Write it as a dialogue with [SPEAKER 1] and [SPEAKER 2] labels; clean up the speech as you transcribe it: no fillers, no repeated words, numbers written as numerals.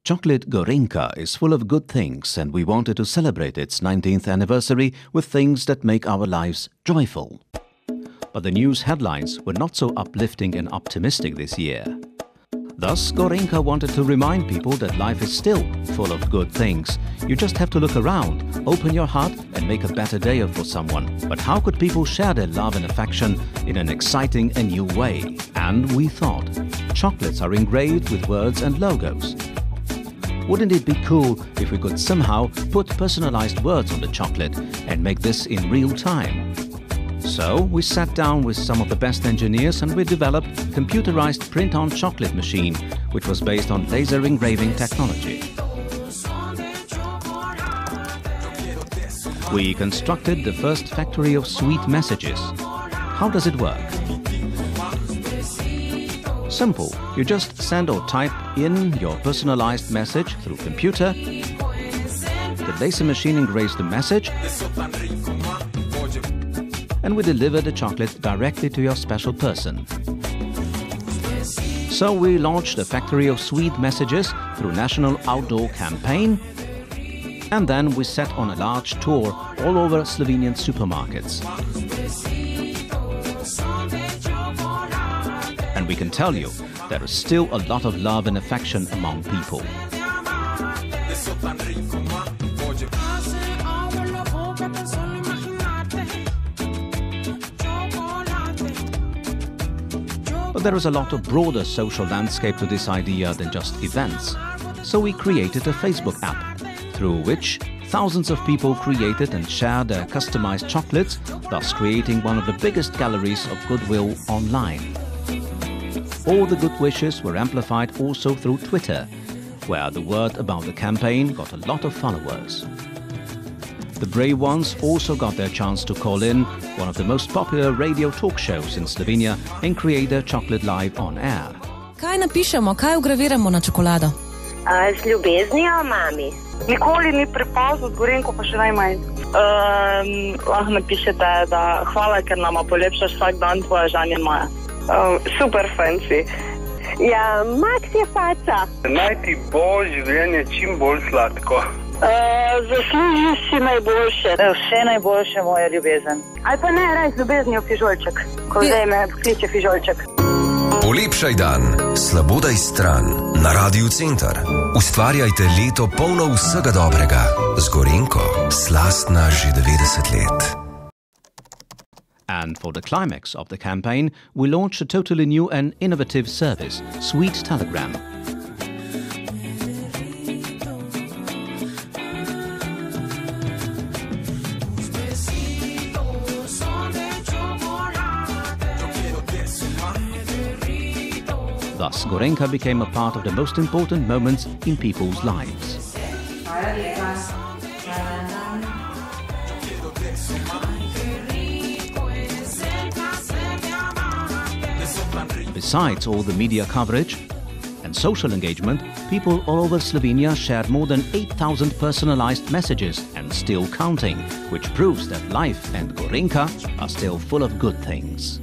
[SPEAKER 1] Chocolate Gorenjka is full of good things, and we wanted to celebrate its 19th anniversary with things that make our lives joyful. But the news headlines were not so uplifting and optimistic this year. Thus, Gorenjka wanted to remind people that life is still full of good things. You just have to look around, open your heart and make a better day for someone. But how could people share their love and affection in an exciting and new way? And we thought, chocolates are engraved with words and logos. Wouldn't it be cool if we could somehow put personalized words on the chocolate and make this in real time? So we sat down with some of the best engineers and we developed a computerized print-on chocolate machine, which was based on laser engraving technology. We constructed the first factory of sweet messages. How does it work? Simple. You just send or type in your personalized message through computer. The laser machine engraves the message and we deliver the chocolate directly to your special person. So we launched the Factory of Sweet Messages through National Outdoor Campaign, and then we set on a large tour all over Slovenian supermarkets. And we can tell you, there is still a lot of love and affection among people. But there is a lot of broader social landscape to this idea than just events. So we created a Facebook app, through which thousands of people created and shared their customized chocolates, thus creating one of the biggest galleries of goodwill online. All the good wishes were amplified also through Twitter, where the word about the campaign got a lot of followers. The brave ones also got their chance to call in one of the most popular radio talk shows in Slovenia and create their chocolate live on air.
[SPEAKER 2] Kaj napišemo, kaj vgraviramo na čokolado?
[SPEAKER 3] Z ljubeznijo, mami.
[SPEAKER 4] Nikoli ni prepozno, z Gorenjko pa še najmanj. Lahko napišete, da hvala, ker nama polepšaš vsak dan, tvoja žanja moja. Super fancy.
[SPEAKER 3] Ja, Max je faca.
[SPEAKER 5] Naj ti bo življenje čim bolj sladko.
[SPEAKER 4] Zaslužiš si najboljše.
[SPEAKER 6] Vse najboljše, moja ljubezen.
[SPEAKER 4] Ali pa ne, raj z ljubeznijo fižolček, ko zdaj me kliče fižolček.
[SPEAKER 7] Polepšaj dan, slabo daj stran, na Radiu Center. Ustvarjajte leto polno vsega dobrega. Z Gorenjko, slastna že 90 let.
[SPEAKER 1] And for the climax of the campaign, we launched a totally new and innovative service, Sweet Telegram. Thus, Gorenjka became a part of the most important moments in people's lives. Besides all the media coverage and social engagement, people all over Slovenia shared more than 8,000 personalized messages and still counting, which proves that life and Gorenjka are still full of good things.